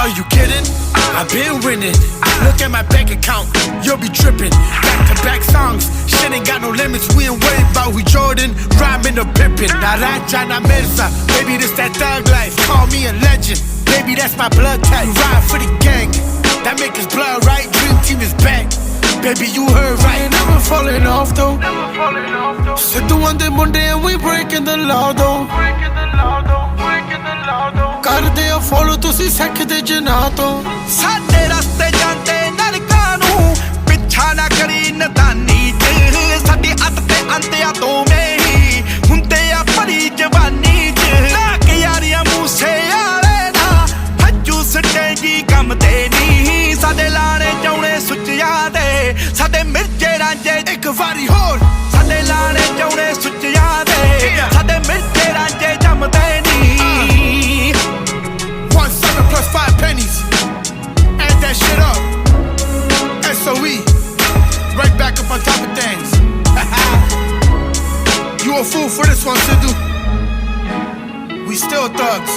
Are you kidding? I've been winning. Look at my bank account, you'll be tripping. Back-to-back songs, shit ain't got no limits. We ain't worried about who Jordan, rhyming or pimping. Naranja na Mirza, baby this that thug life. Call me a legend, baby that's my blood type. You ride for the gang, that make us blood right. Dream team is back, baby you heard right. Ain't never falling off though. Said the one day Monday and we breaking the law though. ਕਰਦੇ ਆ follow ਤੁਸੀਂ ਸਿੱਖਦੇ ਜਿਨ੍ਹਾਂ ਤੋਂ ਸਾਡੇ ਰਸਤੇ ਜਾਂਦੇ ਨਰਕਾਂ ਨੂੰ ਪਿੱਛਾ ਨਾ ਕਰੀ ਨਦਾਨੀ ਚ ਸਾਡੀ ਅੱਤ ਤੇ ਅੰਤਿਆ ਦੋਵੇਂ ਹੀ ਹੁੰਦੇ ਆ ਭਰੀ ਜਵਾਨੀ ਚ ਨਾ ਕਿ ਯਾਰੀਆਂ ਮੂਸੇ ਵਾਲੇ ਨਾ ਹੱਜੂ ਸਟੇਜੀ ਕੰਮ ਤੇ ਨਹੀਂ ਸਾਡੇ ਲਾਣੇ ਚਾਉਣੇ ਸੁੱਚਿਆਂ ਦੇ ਸਾਡੇ ਮਿਰਜੇ ਰਾਂਝੇ ਇੱਕ ਵਾਰੀ ਹੋਰ ਸਾਡੇ ਲਾਣੇ ਚਾਉਣੇ ਸੁੱਚਿਆਂ ਦੇ ਸਾਡੇ ਮਿਰਜੇ ਰਾਂਝੇ ਜੰਮਦੇ ਨਹੀਂ 1 7 + 5 pennies. Add that shit up. SOE. Right back up on top of things. You a fool for this one, Sidhu. We still thugs.